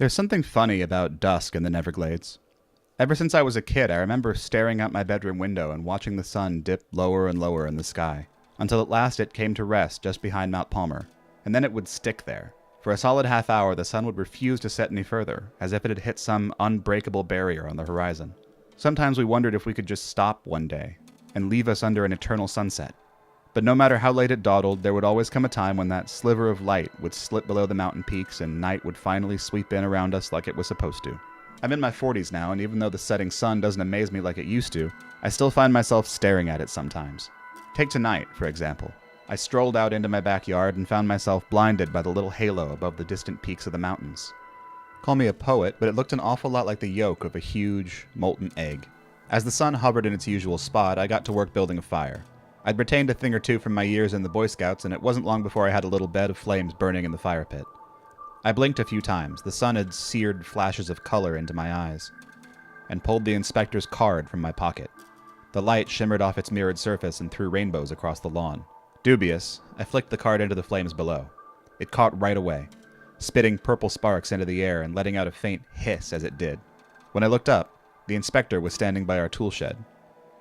There's something funny about dusk in the Neverglades. Ever since I was a kid, I remember staring out my bedroom window and watching the sun dip lower and lower in the sky, until at last it came to rest just behind Mount Palmer, and then it would stick there. For a solid half hour, the sun would refuse to set any further, as if it had hit some unbreakable barrier on the horizon. Sometimes we wondered if we could just stop one day, and leave us under an eternal sunset. But no matter how late it dawdled, there would always come a time when that sliver of light would slip below the mountain peaks and night would finally sweep in around us like it was supposed to. I'm in my 40s now, and even though the setting sun doesn't amaze me like it used to, I still find myself staring at it sometimes. Take tonight, for example. I strolled out into my backyard and found myself blinded by the little halo above the distant peaks of the mountains. Call me a poet, but it looked an awful lot like the yolk of a huge, molten egg. As the sun hovered in its usual spot, I got to work building a fire. I'd retained a thing or two from my years in the Boy Scouts, and it wasn't long before I had a little bed of flames burning in the fire pit. I blinked a few times. The sun had seared flashes of color into my eyes, and pulled the inspector's card from my pocket. The light shimmered off its mirrored surface and threw rainbows across the lawn. Dubious, I flicked the card into the flames below. It caught right away, spitting purple sparks into the air and letting out a faint hiss as it did. When I looked up, the inspector was standing by our tool shed.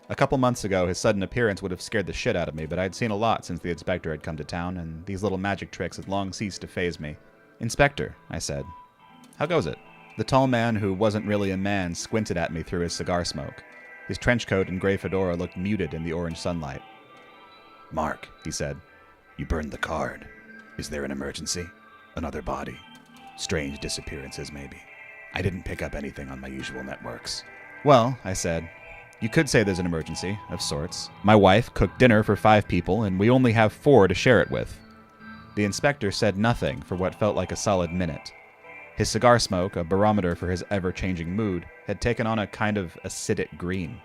A couple months ago, his sudden appearance would have scared the shit out of me, but I'd seen a lot since the inspector had come to town, and these little magic tricks had long ceased to faze me. "Inspector," I said. "How goes it?" The tall man, who wasn't really a man, squinted at me through his cigar smoke. His trench coat and gray fedora looked muted in the orange sunlight. "Mark," he said, "you burned the card. Is there an emergency? Another body? Strange disappearances, maybe? I didn't pick up anything on my usual networks." "Well," I said, "you could say there's an emergency, of sorts. My wife cooked dinner for 5 people, and we only have 4 to share it with." The inspector said nothing for what felt like a solid minute. His cigar smoke, a barometer for his ever-changing mood, had taken on a kind of acidic green.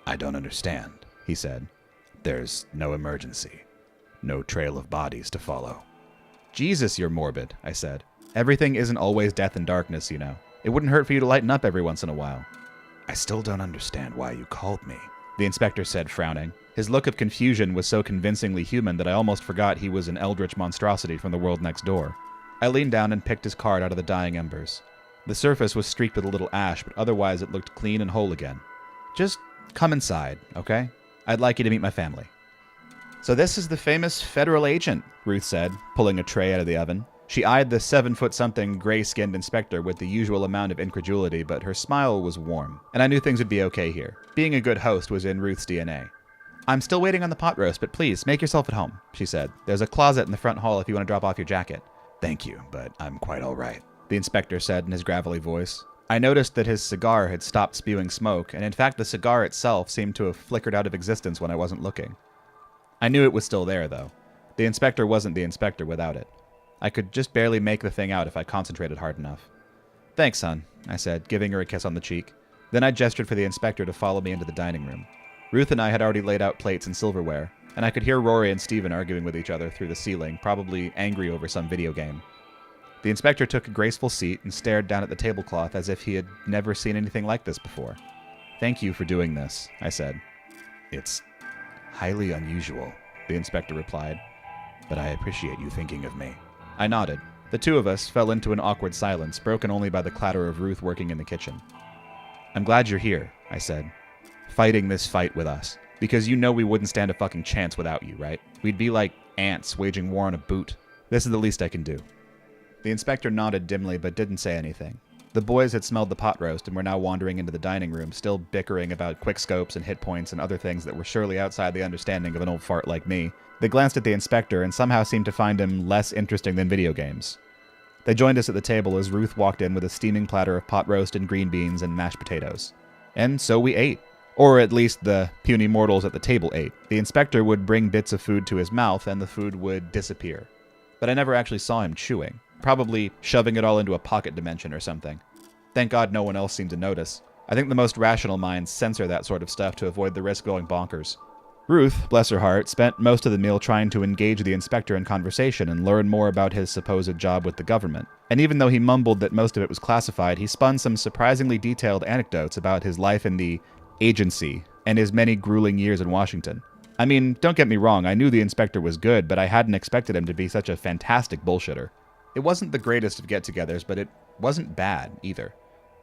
"I don't understand," he said. "There's no emergency. No trail of bodies to follow." "Jesus, you're morbid," I said. "Everything isn't always death and darkness, you know. It wouldn't hurt for you to lighten up every once in a while." "I still don't understand why you called me," the inspector said, frowning. His look of confusion was so convincingly human that I almost forgot he was an eldritch monstrosity from the world next door. I leaned down and picked his card out of the dying embers. The surface was streaked with a little ash, but otherwise it looked clean and whole again. "Just come inside, okay? I'd like you to meet my family." "So this is the famous federal agent," Ruth said, pulling a tray out of the oven. She eyed the 7-foot-something, gray-skinned inspector with the usual amount of incredulity, but her smile was warm, and I knew things would be okay here. Being a good host was in Ruth's DNA. "I'm still waiting on the pot roast, but please, make yourself at home," she said. "There's a closet in the front hall if you want to drop off your jacket." "Thank you, but I'm quite all right," the inspector said in his gravelly voice. I noticed that his cigar had stopped spewing smoke, and in fact the cigar itself seemed to have flickered out of existence when I wasn't looking. I knew it was still there, though. The inspector wasn't the inspector without it. I could just barely make the thing out if I concentrated hard enough. "Thanks, son," I said, giving her a kiss on the cheek. Then I gestured for the inspector to follow me into the dining room. Ruth and I had already laid out plates and silverware, and I could hear Rory and Stephen arguing with each other through the ceiling, probably angry over some video game. The inspector took a graceful seat and stared down at the tablecloth as if he had never seen anything like this before. "Thank you for doing this," I said. "It's highly unusual," the inspector replied, "but I appreciate you thinking of me." I nodded. The two of us fell into an awkward silence, broken only by the clatter of Ruth working in the kitchen. "I'm glad you're here," I said, "fighting this fight with us. Because you know we wouldn't stand a fucking chance without you, right? We'd be like ants waging war on a boot. This is the least I can do." The inspector nodded dimly but didn't say anything. The boys had smelled the pot roast and were now wandering into the dining room, still bickering about quickscopes and hit points and other things that were surely outside the understanding of an old fart like me. They glanced at the inspector and somehow seemed to find him less interesting than video games. They joined us at the table as Ruth walked in with a steaming platter of pot roast and green beans and mashed potatoes. And so we ate. Or at least the puny mortals at the table ate. The inspector would bring bits of food to his mouth and the food would disappear. But I never actually saw him chewing. Probably shoving it all into a pocket dimension or something. Thank God no one else seemed to notice. I think the most rational minds censor that sort of stuff to avoid the risk of going bonkers. Ruth, bless her heart, spent most of the meal trying to engage the inspector in conversation and learn more about his supposed job with the government. And even though he mumbled that most of it was classified, he spun some surprisingly detailed anecdotes about his life in the agency and his many grueling years in Washington. I mean, don't get me wrong, I knew the inspector was good, but I hadn't expected him to be such a fantastic bullshitter. It wasn't the greatest of get-togethers, but it wasn't bad, either.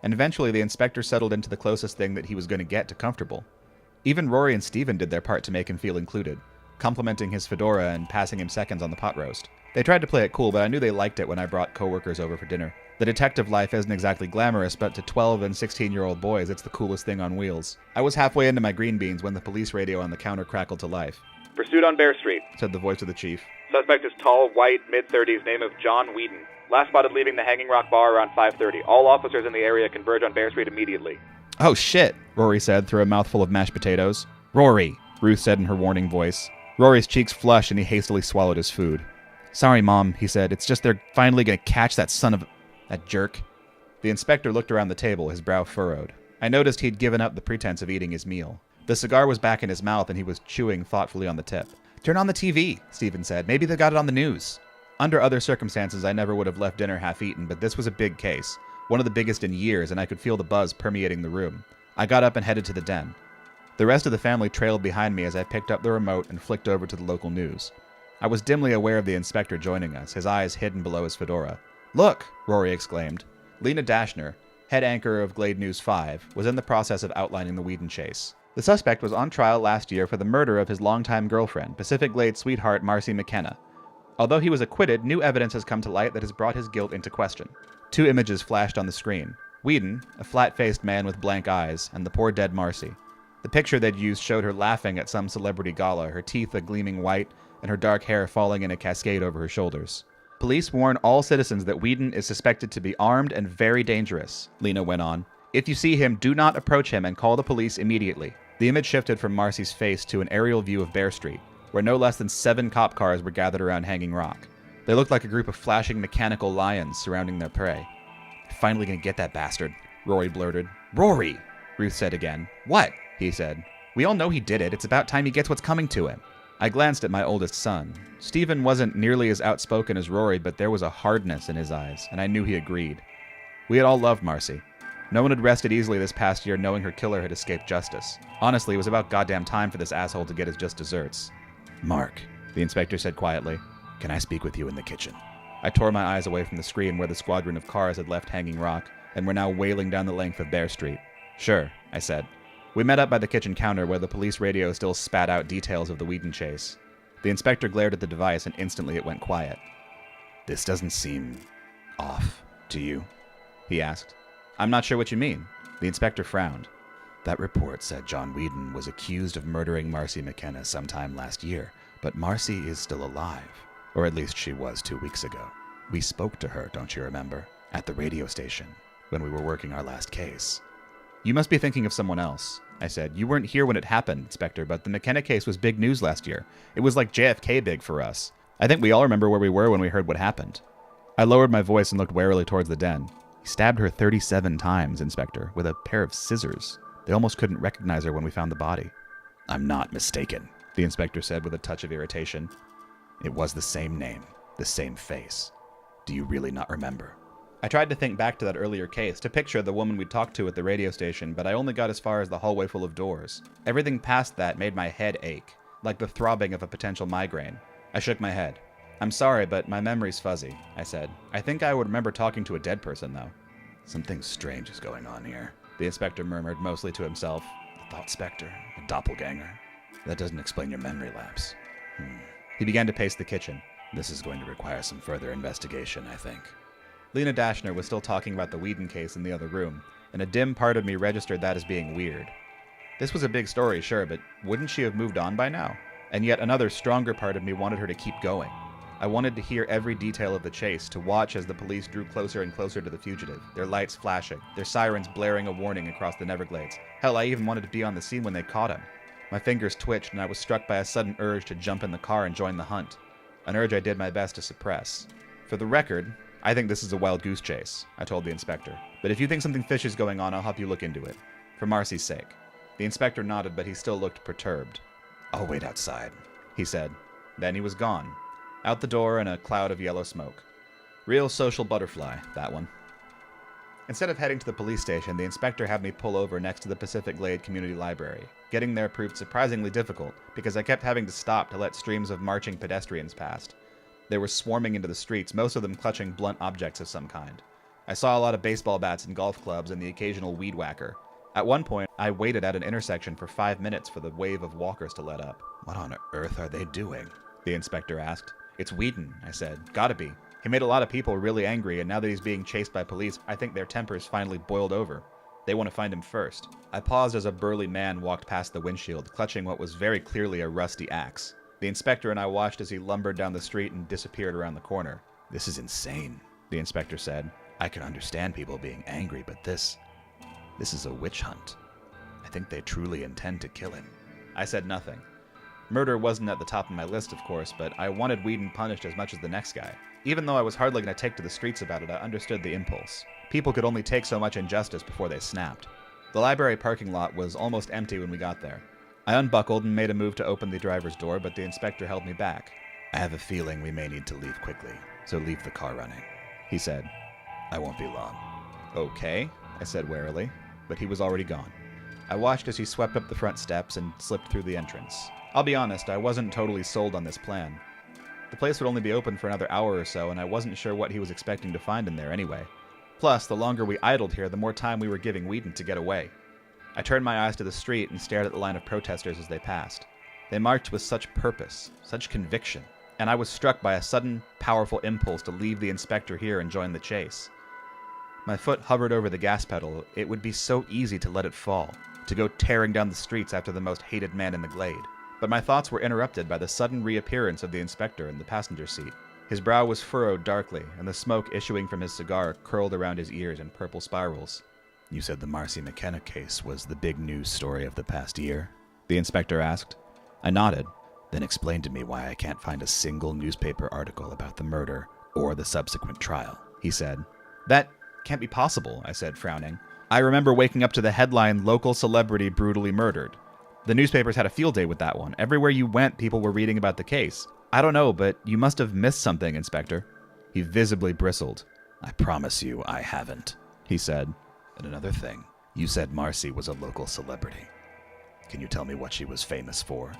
And eventually the inspector settled into the closest thing that he was going to get to comfortable. Even Rory and Steven did their part to make him feel included, complimenting his fedora and passing him seconds on the pot roast. They tried to play it cool, but I knew they liked it when I brought coworkers over for dinner. The detective life isn't exactly glamorous, but to 12 and 16-year-old boys, it's the coolest thing on wheels. I was halfway into my green beans when the police radio on the counter crackled to life. "Pursuit on Bear Street," said the voice of the chief. "Suspect is tall, white, mid-30s, name of John Whedon. Last spotted leaving the Hanging Rock Bar around 5:30. All officers in the area converge on Bear Street immediately." "Oh shit," Rory said through a mouthful of mashed potatoes. "Rory," Ruth said in her warning voice. Rory's cheeks flushed and he hastily swallowed his food. "Sorry, Mom," he said. "It's just they're finally gonna catch that that jerk." The inspector looked around the table, his brow furrowed. I noticed he'd given up the pretense of eating his meal. The cigar was back in his mouth and he was chewing thoughtfully on the tip. "Turn on the TV," Steven said. "Maybe they got it on the news." Under other circumstances, I never would have left dinner half-eaten, but this was a big case, one of the biggest in years, and I could feel the buzz permeating the room. I got up and headed to the den. The rest of the family trailed behind me as I picked up the remote and flicked over to the local news. I was dimly aware of the inspector joining us, his eyes hidden below his fedora. "Look!" Rory exclaimed. Lena Dashner, head anchor of Glade News 5, was in the process of outlining the Whedon chase. The suspect was on trial last year for the murder of his longtime girlfriend, Pacific Glade sweetheart Marcy McKenna. Although he was acquitted, new evidence has come to light that has brought his guilt into question. 2 images flashed on the screen. Whedon, a flat-faced man with blank eyes, and the poor dead Marcy. The picture they'd used showed her laughing at some celebrity gala, her teeth a gleaming white, and her dark hair falling in a cascade over her shoulders. "Police warn all citizens that Whedon is suspected to be armed and very dangerous," Lena went on. "If you see him, do not approach him and call the police immediately." The image shifted from Marcy's face to an aerial view of Bear Street, where no less than 7 cop cars were gathered around Hanging Rock. They looked like a group of flashing mechanical lions surrounding their prey. "Finally gonna get that bastard," Rory blurted. "Rory!" Ruth said again. "What?" he said. "We all know he did it. It's about time he gets what's coming to him." I glanced at my oldest son. Steven wasn't nearly as outspoken as Rory, but there was a hardness in his eyes, and I knew he agreed. We had all loved Marcy. No one had rested easily this past year knowing her killer had escaped justice. Honestly, it was about goddamn time for this asshole to get his just desserts. "Mark," the inspector said quietly. "can I speak with you in the kitchen?" I tore my eyes away from the screen where the squadron of cars had left Hanging Rock and were now wailing down the length of Bear Street. "Sure," I said. We met up by the kitchen counter where the police radio still spat out details of the Whedon chase. The inspector glared at the device and instantly it went quiet. "This doesn't seem off to you?" he asked. "I'm not sure what you mean." The inspector frowned. "That report said John Whedon was accused of murdering Marcy McKenna sometime last year, but Marcy is still alive. Or at least she was 2 weeks ago. We spoke to her, don't you remember? At the radio station, when we were working our last case." "You must be thinking of someone else," I said. "You weren't here when it happened, Inspector, but the McKenna case was big news last year. It was like JFK big for us. I think we all remember where we were when we heard what happened." I lowered my voice and looked warily towards the den. "He stabbed her 37 times, Inspector, with a pair of scissors. They almost couldn't recognize her when we found the body." "I'm not mistaken," the inspector said with a touch of irritation. "It was the same name, the same face. Do you really not remember?" I tried to think back to that earlier case, to picture the woman we talked to at the radio station, but I only got as far as the hallway full of doors. Everything past that made my head ache, like the throbbing of a potential migraine. I shook my head. "I'm sorry, but my memory's fuzzy," I said. "I think I would remember talking to a dead person, though." "Something strange is going on here," the inspector murmured, mostly to himself. "A thought specter, a doppelganger. That doesn't explain your memory lapse." He began to pace the kitchen. "This is going to require some further investigation, I think." Lena Dashner was still talking about the Whedon case in the other room, and a dim part of me registered that as being weird. This was a big story, sure, but wouldn't she have moved on by now? And yet another stronger part of me wanted her to keep going. I wanted to hear every detail of the chase, to watch as the police drew closer and closer to the fugitive, their lights flashing, their sirens blaring a warning across the Neverglades. Hell, I even wanted to be on the scene when they caught him. My fingers twitched, and I was struck by a sudden urge to jump in the car and join the hunt. An urge I did my best to suppress. For the record, I think this is a wild goose chase, I told the inspector. But if you think something fishy is going on, I'll help you look into it. For Marcy's sake. The inspector nodded, but he still looked perturbed. "I'll wait outside," he said. Then he was gone. Out the door in a cloud of yellow smoke. Real social butterfly, that one. Instead of heading to the police station, the inspector had me pull over next to the Pacific Glade Community Library. Getting there proved surprisingly difficult, because I kept having to stop to let streams of marching pedestrians past. They were swarming into the streets, most of them clutching blunt objects of some kind. I saw a lot of baseball bats and golf clubs and the occasional weed whacker. At one point, I waited at an intersection for 5 minutes for the wave of walkers to let up. What on earth are they doing? The inspector asked. It's Whedon, I said. Gotta be. He made a lot of people really angry, and now that he's being chased by police, I think their tempers finally boiled over. They want to find him first. I paused as a burly man walked past the windshield, clutching what was very clearly a rusty axe. The inspector and I watched as he lumbered down the street and disappeared around the corner. This is insane, the inspector said. I can understand people being angry, but this is a witch hunt. I think they truly intend to kill him. I said nothing. Murder wasn't at the top of my list, of course, but I wanted Whedon punished as much as the next guy. Even though I was hardly going to take to the streets about it, I understood the impulse. People could only take so much injustice before they snapped. The library parking lot was almost empty when we got there. I unbuckled and made a move to open the driver's door, but the inspector held me back. I have a feeling we may need to leave quickly, so leave the car running, he said. I won't be long. Okay, I said warily, but he was already gone. I watched as he swept up the front steps and slipped through the entrance. I'll be honest, I wasn't totally sold on this plan. The place would only be open for another hour or so, and I wasn't sure what he was expecting to find in there anyway. Plus, the longer we idled here, the more time we were giving Whedon to get away. I turned my eyes to the street and stared at the line of protesters as they passed. They marched with such purpose, such conviction, and I was struck by a sudden, powerful impulse to leave the inspector here and join the chase. My foot hovered over the gas pedal. It would be so easy to let it fall, to go tearing down the streets after the most hated man in the glade. But my thoughts were interrupted by the sudden reappearance of the inspector in the passenger seat. His brow was furrowed darkly, and the smoke issuing from his cigar curled around his ears in purple spirals. You said the Marcy McKenna case was the big news story of the past year? The inspector asked. I nodded. Then explain to me why I can't find a single newspaper article about the murder or the subsequent trial, he said. That can't be possible, I said, frowning. I remember waking up to the headline, "Local Celebrity Brutally Murdered." The newspapers had a field day with that one. Everywhere you went, people were reading about the case. I don't know, but you must have missed something, Inspector. He visibly bristled. I promise you I haven't, he said. And another thing, you said Marcy was a local celebrity. Can you tell me what she was famous for?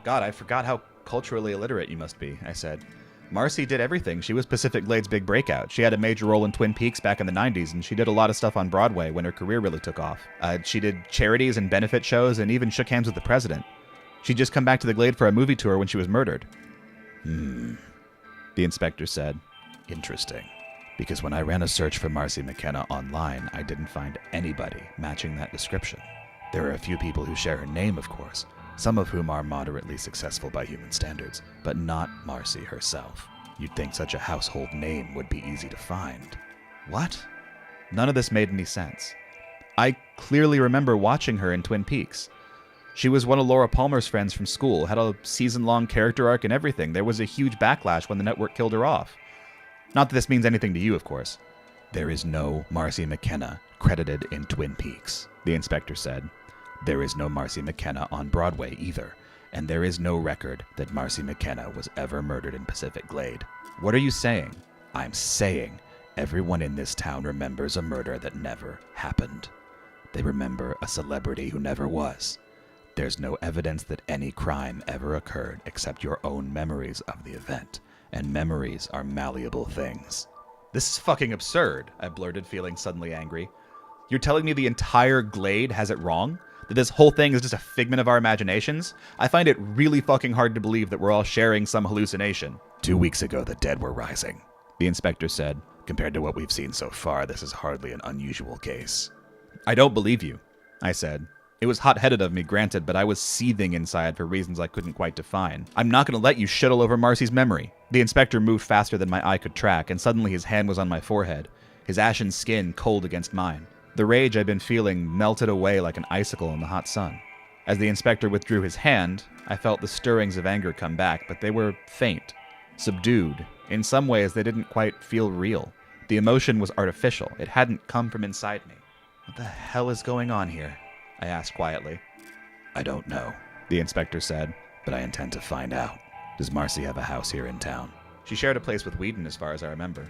God, I forgot how culturally illiterate you must be, I said. Marcy did everything. She was Pacific Glades' big breakout. She had a major role in Twin Peaks back in the 90s, and she did a lot of stuff on Broadway when her career really took off. She did charities and benefit shows and even shook hands with the president. She'd just come back to the Glade for a movie tour when she was murdered. The inspector said. Interesting. Because when I ran a search for Marcy McKenna online, I didn't find anybody matching that description. There are a few people who share her name, of course, some of whom are moderately successful by human standards, but not Marcy herself. You'd think such a household name would be easy to find. What? None of this made any sense. I clearly remember watching her in Twin Peaks. She was one of Laura Palmer's friends from school, had a season-long character arc and everything. There was a huge backlash when the network killed her off. Not that this means anything to you, of course. There is no Marcy McKenna credited in Twin Peaks, the inspector said. There is no Marcy McKenna on Broadway either, and there is no record that Marcy McKenna was ever murdered in Pacific Glade. What are you saying? I'm saying everyone in this town remembers a murder that never happened. They remember a celebrity who never was. There's no evidence that any crime ever occurred except your own memories of the event, and memories are malleable things. This is fucking absurd, I blurted, feeling suddenly angry. You're telling me the entire Glade has it wrong? That this whole thing is just a figment of our imaginations? I find it really fucking hard to believe that we're all sharing some hallucination. 2 weeks ago, the dead were rising, the inspector said. Compared to what we've seen so far, this is hardly an unusual case. I don't believe you, I said. It was hot-headed of me, granted, but I was seething inside for reasons I couldn't quite define. I'm not going to let you shit all over Marcy's memory. The inspector moved faster than my eye could track, and suddenly his hand was on my forehead, his ashen skin cold against mine. The rage I'd been feeling melted away like an icicle in the hot sun. As the inspector withdrew his hand, I felt the stirrings of anger come back, but they were faint, subdued. In some ways, they didn't quite feel real. The emotion was artificial. It hadn't come from inside me. What the hell is going on here? I asked quietly. I don't know, the inspector said, but I intend to find out. Does Marcy have a house here in town? She shared a place with Whedon, as far as I remember.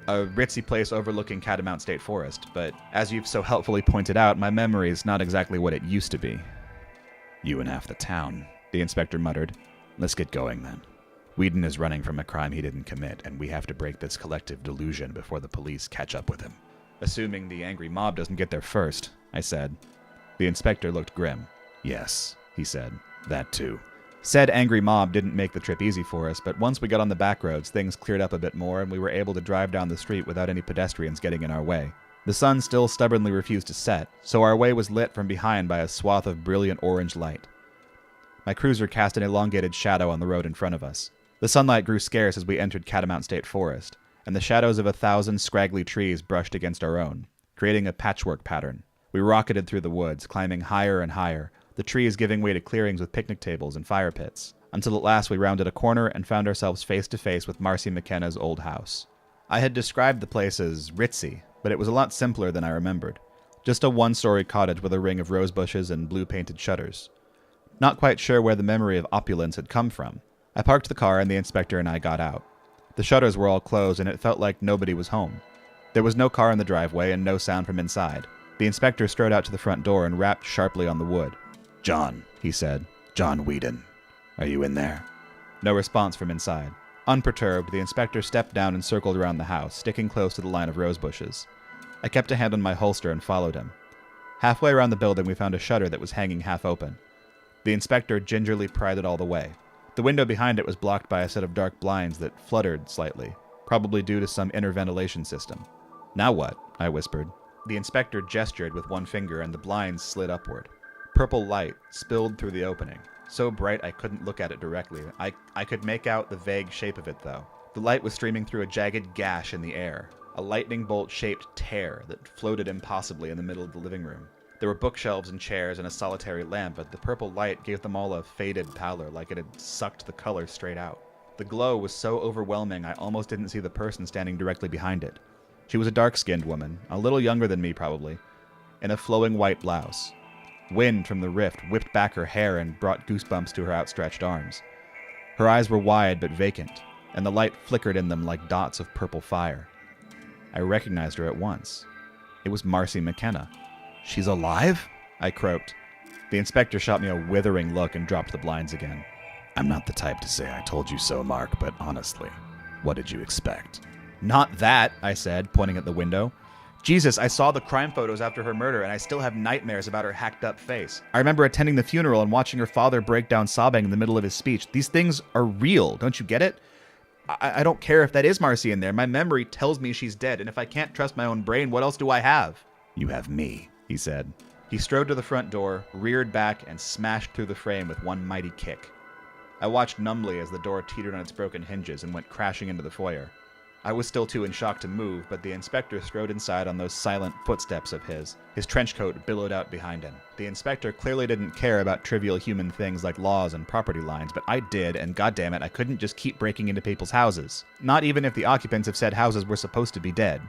A ritzy place overlooking Catamount State Forest, but as you've so helpfully pointed out, my memory is not exactly what it used to be. You and half the town, the inspector muttered. Let's get going then. Whedon is running from a crime he didn't commit, and we have to break this collective delusion before the police catch up with him. Assuming the angry mob doesn't get there first, I said. The inspector looked grim. Yes, he said. That too. Said angry mob didn't make the trip easy for us, but once we got on the back roads, things cleared up a bit more and we were able to drive down the street without any pedestrians getting in our way. The sun still stubbornly refused to set, so our way was lit from behind by a swath of brilliant orange light. My cruiser cast an elongated shadow on the road in front of us. The sunlight grew scarce as we entered Catamount State Forest, and the shadows of 1,000 scraggly trees brushed against our own, creating a patchwork pattern. We rocketed through the woods, climbing higher and higher, the trees giving way to clearings with picnic tables and fire pits, until at last we rounded a corner and found ourselves face to face with Marcy McKenna's old house. I had described the place as ritzy, but it was a lot simpler than I remembered. Just a one-story cottage with a ring of rose bushes and blue-painted shutters. Not quite sure where the memory of opulence had come from. I parked the car and the inspector and I got out. The shutters were all closed and it felt like nobody was home. There was no car in the driveway and no sound from inside. The inspector strode out to the front door and rapped sharply on the wood. "John," he said. "John Whedon. Are you in there?" No response from inside. Unperturbed, the inspector stepped down and circled around the house, sticking close to the line of rose bushes. I kept a hand on my holster and followed him. Halfway around the building, we found a shutter that was hanging half open. The inspector gingerly pried it all the way. The window behind it was blocked by a set of dark blinds that fluttered slightly, probably due to some inner ventilation system. "Now what?" I whispered. The inspector gestured with one finger and the blinds slid upward. Purple light spilled through the opening, so bright I couldn't look at it directly. I could make out the vague shape of it, though. The light was streaming through a jagged gash in the air, a lightning bolt-shaped tear that floated impossibly in the middle of the living room. There were bookshelves and chairs and a solitary lamp, but the purple light gave them all a faded pallor, like it had sucked the color straight out. The glow was so overwhelming I almost didn't see the person standing directly behind it. She was a dark-skinned woman, a little younger than me probably, in a flowing white blouse. Wind from the rift whipped back her hair and brought goosebumps to her outstretched arms. Her eyes were wide but vacant, and the light flickered in them like dots of purple fire. I recognized her at once. It was Marcy McKenna. "She's alive?" I croaked. The inspector shot me a withering look and dropped the blinds again. "I'm not the type to say I told you so, Mark, but honestly, what did you expect?" "Not that," I said, pointing at the window. "Jesus, I saw the crime photos after her murder, and I still have nightmares about her hacked-up face. I remember attending the funeral and watching her father break down sobbing in the middle of his speech. These things are real, don't you get it? I don't care if that is Marcy in there. My memory tells me she's dead, and if I can't trust my own brain, what else do I have?" "You have me," he said. He strode to the front door, reared back, and smashed through the frame with one mighty kick. I watched numbly as the door teetered on its broken hinges and went crashing into the foyer. I was still too in shock to move, but the inspector strode inside on those silent footsteps of his. His trench coat billowed out behind him. The inspector clearly didn't care about trivial human things like laws and property lines, but I did, and goddammit, I couldn't just keep breaking into people's houses. Not even if the occupants of said houses were supposed to be dead.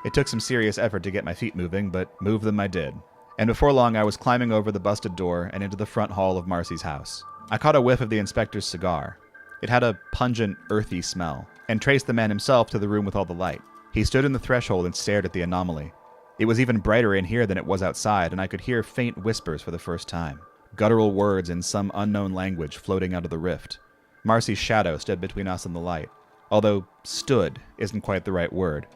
It took some serious effort to get my feet moving, but move them I did. And before long I was climbing over the busted door and into the front hall of Marcy's house. I caught a whiff of the inspector's cigar. It had a pungent, earthy smell, and traced the man himself to the room with all the light. He stood in the threshold and stared at the anomaly. It was even brighter in here than it was outside, and I could hear faint whispers for the first time. Guttural words in some unknown language floating out of the rift. Marcy's shadow stood between us and the light, although stood isn't quite the right word.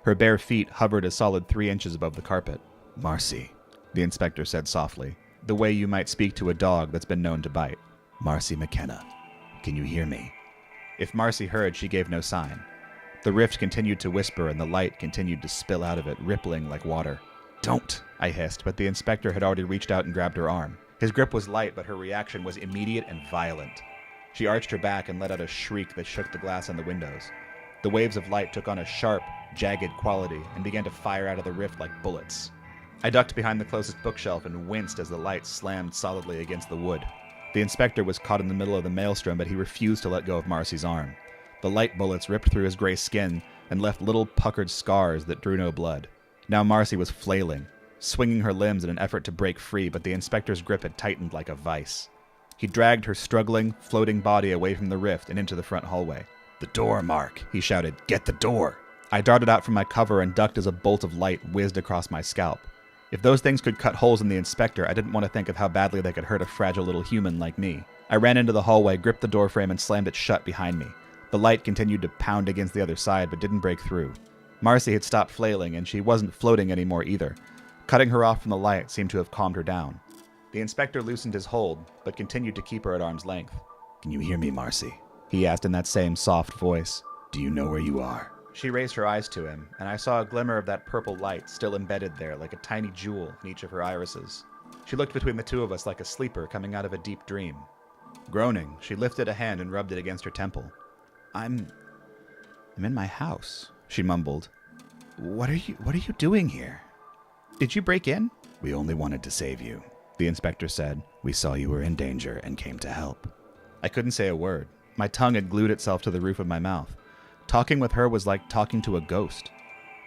Her bare feet hovered a solid 3 inches above the carpet. "Marcy," the inspector said softly, the way you might speak to a dog that's been known to bite. "Marcy McKenna, can you hear me?" If Marcy heard, she gave no sign. The rift continued to whisper and the light continued to spill out of it, rippling like water. "Don't!" I hissed, but the inspector had already reached out and grabbed her arm. His grip was light, but her reaction was immediate and violent. She arched her back and let out a shriek that shook the glass on the windows. The waves of light took on a sharp, jagged quality and began to fire out of the rift like bullets. I ducked behind the closest bookshelf and winced as the light slammed solidly against the wood. The inspector was caught in the middle of the maelstrom, but he refused to let go of Marcy's arm. The light bullets ripped through his gray skin and left little puckered scars that drew no blood. Now Marcy was flailing, swinging her limbs in an effort to break free, but the inspector's grip had tightened like a vice. He dragged her struggling, floating body away from the rift and into the front hallway. "The door, Mark," he shouted. "Get the door!" I darted out from my cover and ducked as a bolt of light whizzed across my scalp. If those things could cut holes in the inspector, I didn't want to think of how badly they could hurt a fragile little human like me. I ran into the hallway, gripped the doorframe, and slammed it shut behind me. The light continued to pound against the other side, but didn't break through. Marcy had stopped flailing, and she wasn't floating anymore either. Cutting her off from the light seemed to have calmed her down. The inspector loosened his hold, but continued to keep her at arm's length. Can you hear me, Marcy? He asked in that same soft voice. Do you know where you are? She raised her eyes to him, and I saw a glimmer of that purple light still embedded there like a tiny jewel in each of her irises. She looked between the two of us like a sleeper coming out of a deep dream. Groaning, she lifted a hand and rubbed it against her temple. I'm in my house, she mumbled. What are you doing here? Did you break in? We only wanted to save you, the inspector said. We saw you were in danger and came to help. I couldn't say a word. My tongue had glued itself to the roof of my mouth. Talking with her was like talking to a ghost.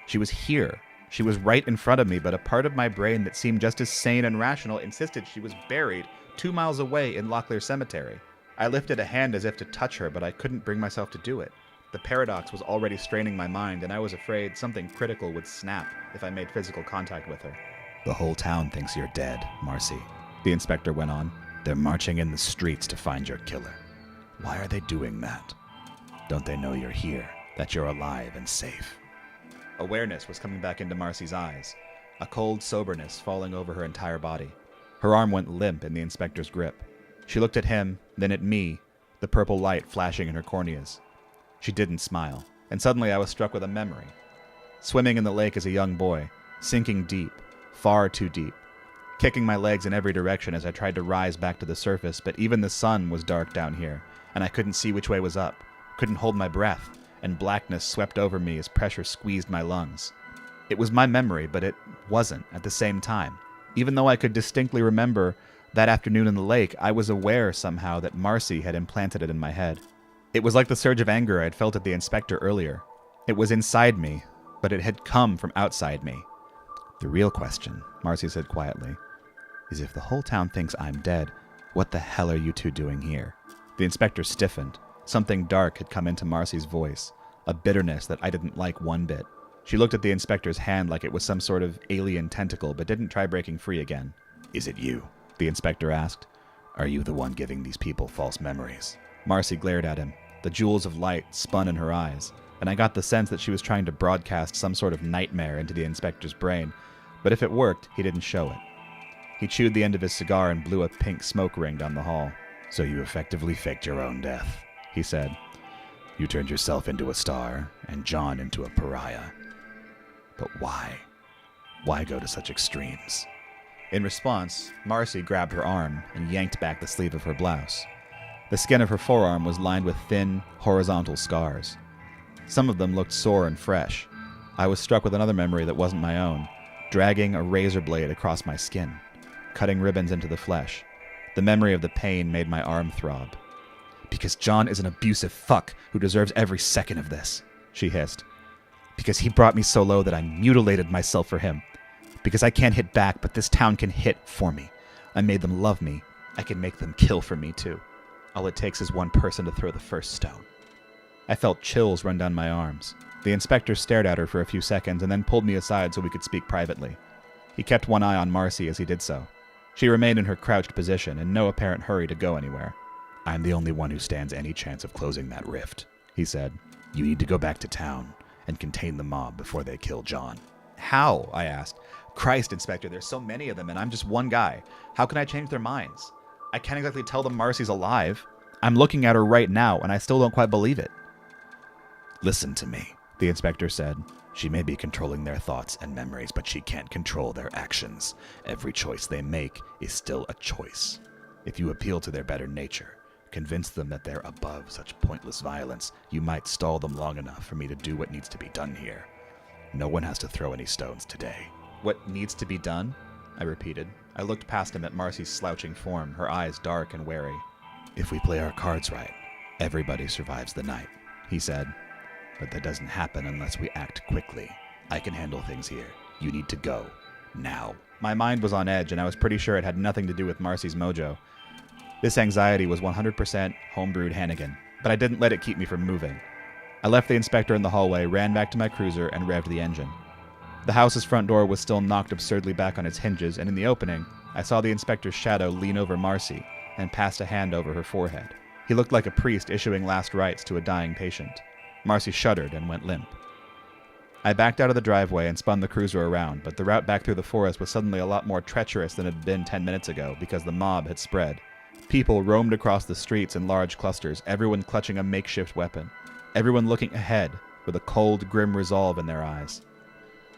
She was here. She was right in front of me, but a part of my brain that seemed just as sane and rational insisted she was buried 2 miles away in Locklear Cemetery. I lifted a hand as if to touch her, but I couldn't bring myself to do it. The paradox was already straining my mind, and I was afraid something critical would snap if I made physical contact with her. The whole town thinks you're dead, Marcy, the inspector went on. They're marching in the streets to find your killer. Why are they doing that? Don't they know you're here, that you're alive and safe? Awareness was coming back into Marcy's eyes, a cold soberness falling over her entire body. Her arm went limp in the inspector's grip. She looked at him, then at me, the purple light flashing in her corneas. She didn't smile, and suddenly I was struck with a memory. Swimming in the lake as a young boy, sinking deep, far too deep, kicking my legs in every direction as I tried to rise back to the surface, but even the sun was dark down here, and I couldn't see which way was up, couldn't hold my breath, and blackness swept over me as pressure squeezed my lungs. It was my memory, but it wasn't at the same time. Even though I could distinctly remember that afternoon in the lake, I was aware somehow that Marcy had implanted it in my head. It was like the surge of anger I had felt at the inspector earlier. It was inside me, but it had come from outside me. The real question, Marcy said quietly, is if the whole town thinks I'm dead, what the hell are you two doing here? The inspector stiffened. Something dark had come into Marcy's voice, a bitterness that I didn't like one bit. She looked at the inspector's hand like it was some sort of alien tentacle, but didn't try breaking free again. Is it you? The inspector asked. Are you the one giving these people false memories? Marcy glared at him. The jewels of light spun in her eyes, and I got the sense that she was trying to broadcast some sort of nightmare into the inspector's brain, but if it worked, he didn't show it. He chewed the end of his cigar and blew a pink smoke ring down the hall. So you effectively faked your own death, he said. You turned yourself into a star, and John into a pariah. But why? Why go to such extremes? In response, Marcy grabbed her arm and yanked back the sleeve of her blouse. The skin of her forearm was lined with thin, horizontal scars. Some of them looked sore and fresh. I was struck with another memory that wasn't my own, dragging a razor blade across my skin, cutting ribbons into the flesh. The memory of the pain made my arm throb. Because John is an abusive fuck who deserves every second of this, she hissed. Because he brought me so low that I mutilated myself for him. Because I can't hit back, but this town can hit for me. I made them love me. I can make them kill for me, too. All it takes is one person to throw the first stone. I felt chills run down my arms. The inspector stared at her for a few seconds and then pulled me aside so we could speak privately. He kept one eye on Marcy as he did so. She remained in her crouched position, in no apparent hurry to go anywhere. I'm the only one who stands any chance of closing that rift, he said. You need to go back to town and contain the mob before they kill John. How? I asked. Christ, Inspector, there's so many of them and I'm just one guy. How can I change their minds? I can't exactly tell them Marcy's alive. I'm looking at her right now and I still don't quite believe it. Listen to me, the inspector said. She may be controlling their thoughts and memories, but she can't control their actions. Every choice they make is still a choice. If you appeal to their better nature, convince them that they're above such pointless violence, you might stall them long enough for me to do what needs to be done here. No one has to throw any stones today. What needs to be done? I repeated. I looked past him at Marcy's slouching form, her eyes dark and wary. If we play our cards right, everybody survives the night, he said. But that doesn't happen unless we act quickly. I can handle things here. You need to go. Now. My mind was on edge, and I was pretty sure it had nothing to do with Marcy's mojo. This anxiety was 100% homebrewed Hannigan, but I didn't let it keep me from moving. I left the inspector in the hallway, ran back to my cruiser, and revved the engine. The house's front door was still knocked absurdly back on its hinges, and in the opening, I saw the inspector's shadow lean over Marcy and passed a hand over her forehead. He looked like a priest issuing last rites to a dying patient. Marcy shuddered and went limp. I backed out of the driveway and spun the cruiser around, but the route back through the forest was suddenly a lot more treacherous than it had been 10 minutes ago because the mob had spread. People roamed across the streets in large clusters, everyone clutching a makeshift weapon. Everyone looking ahead with a cold, grim resolve in their eyes.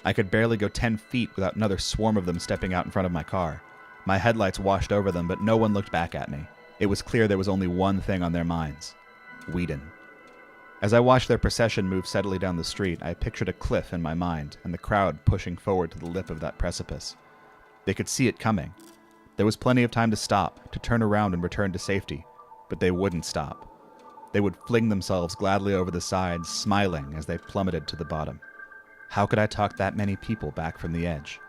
I could barely go 10 feet without another swarm of them stepping out in front of my car. My headlights washed over them, but no one looked back at me. It was clear there was only one thing on their minds. Whedon. As I watched their procession move steadily down the street, I pictured a cliff in my mind, and the crowd pushing forward to the lip of that precipice. They could see it coming. There was plenty of time to stop, to turn around and return to safety, but they wouldn't stop. They would fling themselves gladly over the sides, smiling as they plummeted to the bottom. How could I talk that many people back from the edge?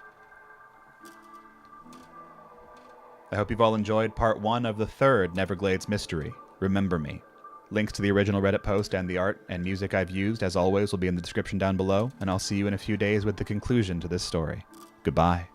I hope you've all enjoyed part 1 of the 3rd Neverglades mystery, Remember Me. Links to the original Reddit post and the art and music I've used, as always, will be in the description down below, and I'll see you in a few days with the conclusion to this story. Goodbye.